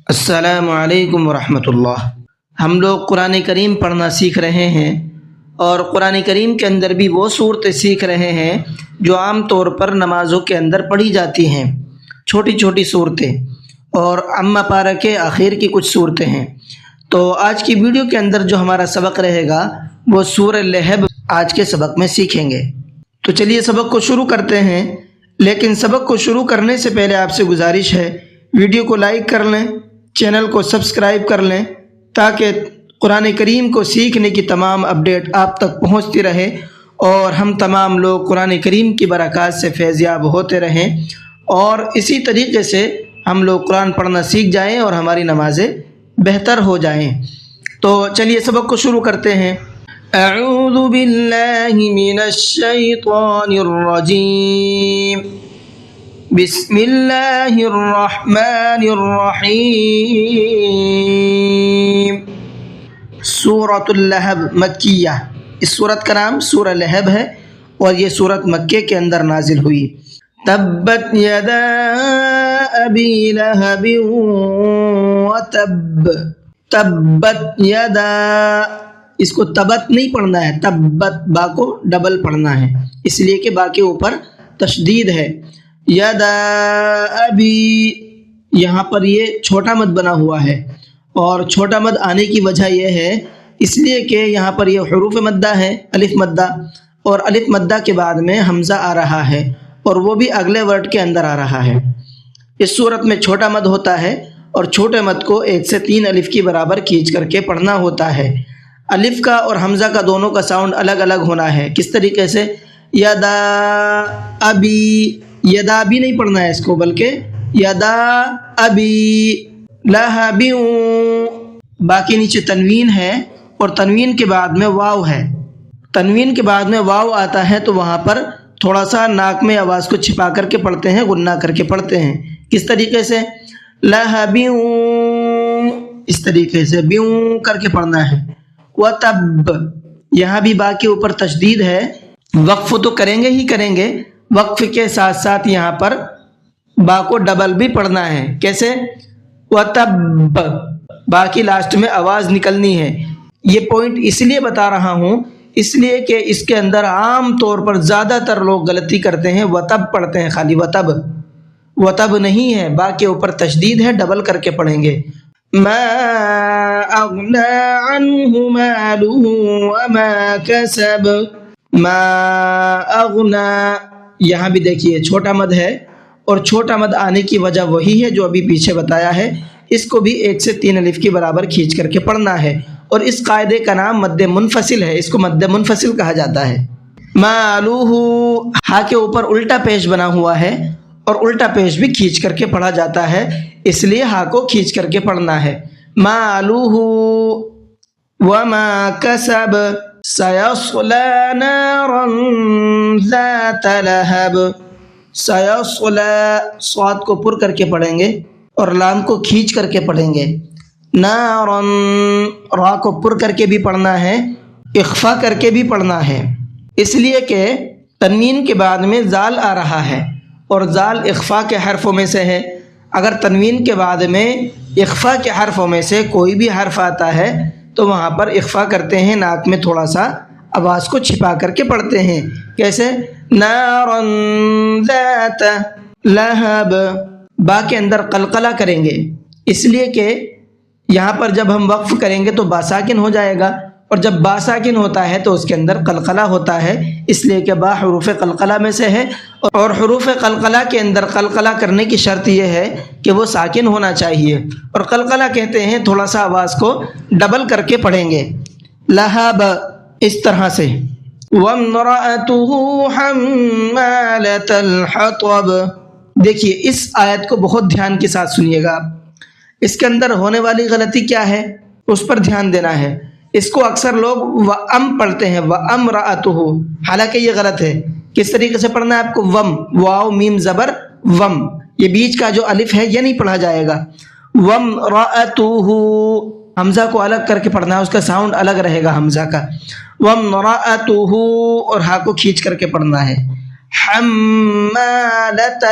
السلام علیکم ورحمۃ اللہ۔ ہم لوگ قرآن کریم پڑھنا سیکھ رہے ہیں اور قرآن کریم کے اندر بھی وہ صورتیں سیکھ رہے ہیں جو عام طور پر نمازوں کے اندر پڑھی جاتی ہیں، چھوٹی چھوٹی صورتیں، اور اما پارہ کے آخر کی کچھ صورتیں ہیں۔ تو آج کی ویڈیو کے اندر جو ہمارا سبق رہے گا وہ سورہ لہب آج کے سبق میں سیکھیں گے۔ تو چلیے سبق کو شروع کرتے ہیں، لیکن سبق کو شروع کرنے سے پہلے آپ سے گزارش ہے ویڈیو کو لائک کر لیں، چینل کو سبسکرائب کر لیں تاکہ قرآن کریم کو سیکھنے کی تمام اپڈیٹ آپ تک پہنچتی رہے اور ہم تمام لوگ قرآن کریم کی برکات سے فیضیاب ہوتے رہیں، اور اسی طریقے سے ہم لوگ قرآن پڑھنا سیکھ جائیں اور ہماری نمازیں بہتر ہو جائیں۔ تو چلیے سبق کو شروع کرتے ہیں۔ اعوذ باللہ من الشیطان الرجیم، بسم اللہ الرحمن الرحیم۔ سورۃ اللہب مکیہ، اس سورت کا نام سورہ لہب ہے اور یہ سورت مکے کے اندر نازل ہوئی۔ تبت یدا ابی لہب وتب، تبت یدا، اس کو تبت نہیں پڑھنا ہے، تبت، با کو ڈبل پڑھنا ہے، اس لیے کہ با کے اوپر تشدید ہے۔ یدا ابی، یہاں پر یہ چھوٹا مد بنا ہوا ہے، اور چھوٹا مد آنے کی وجہ یہ ہے اس لیے کہ یہاں پر یہ حروف مدہ ہے، الف مدہ، اور الف مدہ کے بعد میں حمزہ آ رہا ہے اور وہ بھی اگلے ورڈ کے اندر آ رہا ہے۔ اس صورت میں چھوٹا مد ہوتا ہے اور چھوٹے مد کو 1 سے 3 الف کی برابر کھینچ کر کے پڑھنا ہوتا ہے۔ الف کا اور حمزہ کا دونوں کا ساؤنڈ الگ الگ ہونا ہے۔ کس طریقے سے؟ یدا ابی، یدا بھی نہیں پڑھنا ہے اس کو، بلکہ یدا ابی لہب، باقی نیچے تنوین ہے اور تنوین کے بعد میں واو ہے۔ تنوین کے بعد میں واو آتا ہے تو وہاں پر تھوڑا سا ناک میں آواز کو چھپا کر کے پڑھتے ہیں، غنہ کر کے پڑھتے ہیں۔ کس طریقے سے؟ لہب، اس طریقے سے بیوں کر کے پڑھنا ہے۔ وتب، یہاں بھی با کے اوپر تشدید ہے، وقف تو کریں گے ہی کریں گے، وقف کے ساتھ ساتھ یہاں پر با کو ڈبل بھی پڑھنا ہے۔ کیسے؟ وتب، با کی لاسٹ میں آواز نکلنی ہے۔ یہ پوائنٹ اس لیے بتا رہا ہوں اس لیے کہ اس کے اندر عام طور پر زیادہ تر لوگ غلطی کرتے ہیں، وتب پڑھتے ہیں خالی، وتب، وتب نہیں ہے، با کے اوپر تشدید ہے، ڈبل کر کے پڑھیں گے۔ ما اغنى عنه ماله وما كسب، ما اغنى، یہاں بھی دیکھیے چھوٹا مد ہے، اور چھوٹا مد آنے کی وجہ وہی ہے جو ابھی پیچھے بتایا ہے، اس کو بھی 1 سے 3 الف کی برابر کھینچ کر کے پڑھنا ہے، اور اس قاعدے کا نام مد منفصل ہے، اس کو مد منفصل کہا جاتا ہے۔ مالوہ، ہا کے اوپر الٹا پیش بنا ہوا ہے اور الٹا پیش بھی کھینچ کر کے پڑھا جاتا ہے، اس لیے ہا کو کھینچ کر کے پڑھنا ہے۔ مالوہ وما کسب سیصلی نارا ذات لہب، سیصلی، صاد کو پر کر کے پڑھیں گے اور لام کو کھینچ کر کے پڑھیں گے۔ نارا، را کو پر کر کے بھی پڑھنا ہے، اخفا کر کے بھی پڑھنا ہے، اس لیے کہ تنوین کے بعد میں زال آ رہا ہے اور زال اخفا کے حرفوں میں سے ہے۔ اگر تنوین کے بعد میں اخفا کے حرفوں میں سے کوئی بھی حرف آتا ہے تو وہاں پر اخفا کرتے ہیں، ناک میں تھوڑا سا آواز کو چھپا کر کے پڑھتے ہیں۔ کیسے؟ نارا ذات لہب، با کے اندر قلقلہ کریں گے، اس لیے کہ یہاں پر جب ہم وقف کریں گے تو با ساکن ہو جائے گا، اور جب با ساکن ہوتا ہے تو اس کے اندر قلقلہ ہوتا ہے، اس لیے کہ با حروف قلقلہ میں سے ہے، اور حروف قلقلہ کے اندر قلقلہ کرنے کی شرط یہ ہے کہ وہ ساکن ہونا چاہیے، اور قلقلہ کہتے ہیں تھوڑا سا آواز کو ڈبل کر کے پڑھیں گے۔ لہب، اس طرح سے۔ وَامْرَأَتُهُ حَمَّالَةَ الْحَطَبِ، دیکھیے اس آیت کو بہت دھیان کے ساتھ سنیے گا، اس کے اندر ہونے والی غلطی کیا ہے اس پر دھیان دینا ہے۔ اس کو اکثر لوگ وَأَم پڑھتے ہیں، وَأَمْرَأَتُهُ، حالانکہ یہ غلط ہے۔ کس طریقے سے پڑھنا ہے آپ کو؟ وم، واو میم زبر وم، یہ بیچ کا جو الف ہے یہ نہیں پڑھا جائے گا۔ وَامْرَأَتُهُ، حمزہ کو الگ کر کے پڑھنا ہے، اس کا ساؤنڈ الگ رہے گا حمزہ کا۔ وَامْرَأَتُهُ، اور ہا کو کھینچ کر کے پڑھنا ہے۔ حَمَّالَةَ،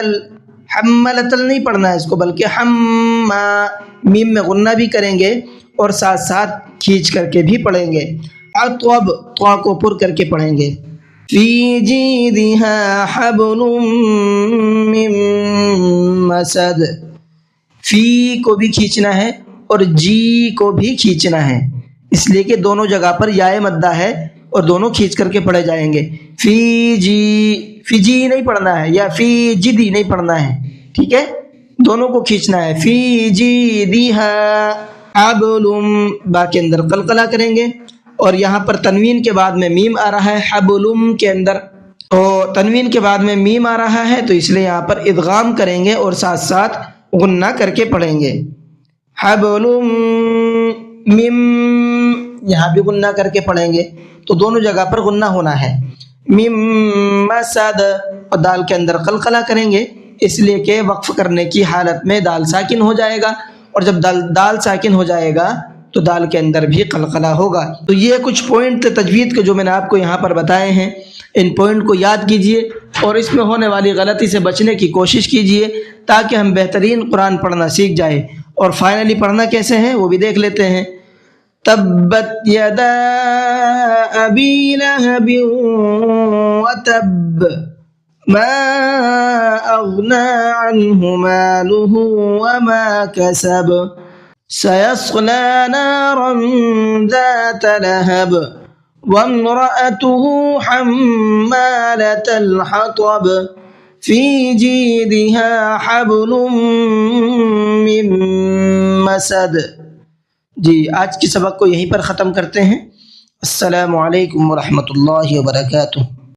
حَمَّلَةَ نہیں پڑھنا ہے اس کو، بلکہ حَمَّا، میم میں غنہ بھی کریں گے اور ساتھ ساتھ کھینچ کر کے بھی پڑھیں گے. اطوب طا کو پر کر کے پڑھیں گے. فی جیدہا حبل من مسد. فی کو بھی کھینچنا ہے اور جی کو بھی کھینچنا ہے، اس لیے کہ دونوں جگہ پر یائے مدہ ہے اور دونوں کھینچ کر کے پڑھے جائیں گے. فی جی نہیں پڑھنا ہے یا فی جدی نہیں پڑھنا ہے، ٹھیک ہے، دونوں کو کھینچنا ہے. فی جیدہا حبل، با کے اندر قلقلہ کریں گے اور یہاں پر تنوین کے بعد میں میم آ رہا ہے حبلم کے اندر، اور تنوین کے بعد میں میم آ رہا ہے تو اس لیے یہاں پر ادغام کریں گے اور ساتھ ساتھ غنہ کر کے پڑھیں گے. حبلم میم، یہاں بھی غنہ کر کے پڑھیں گے تو دونوں جگہ پر غنہ ہونا ہے. میم مسد، اور دال کے اندر قلقلہ کریں گے اس لیے کہ وقف کرنے کی حالت میں دال ساکن ہو جائے گا، اور جب دال ساکن ہو جائے گا تو دال کے اندر بھی قلقلہ ہوگا. تو یہ کچھ پوائنٹ تجوید کے جو میں نے آپ کو یہاں پر بتائے ہیں، ان پوائنٹ کو یاد کیجئے اور اس میں ہونے والی غلطی سے بچنے کی کوشش کیجئے تاکہ ہم بہترین قرآن پڑھنا سیکھ جائیں. اور فائنلی پڑھنا کیسے ہیں وہ بھی دیکھ لیتے ہیں. تبت یدا ابی لہب وتب ما اغنى عنه ماله وما كسب سيصلى نارا ذات لهب وامرأته حمالة الحطب في جيدها حبل من مسد. جی آج کی سبق کو یہیں پر ختم کرتے ہیں. السلام علیکم ورحمۃ اللہ وبرکاتہ.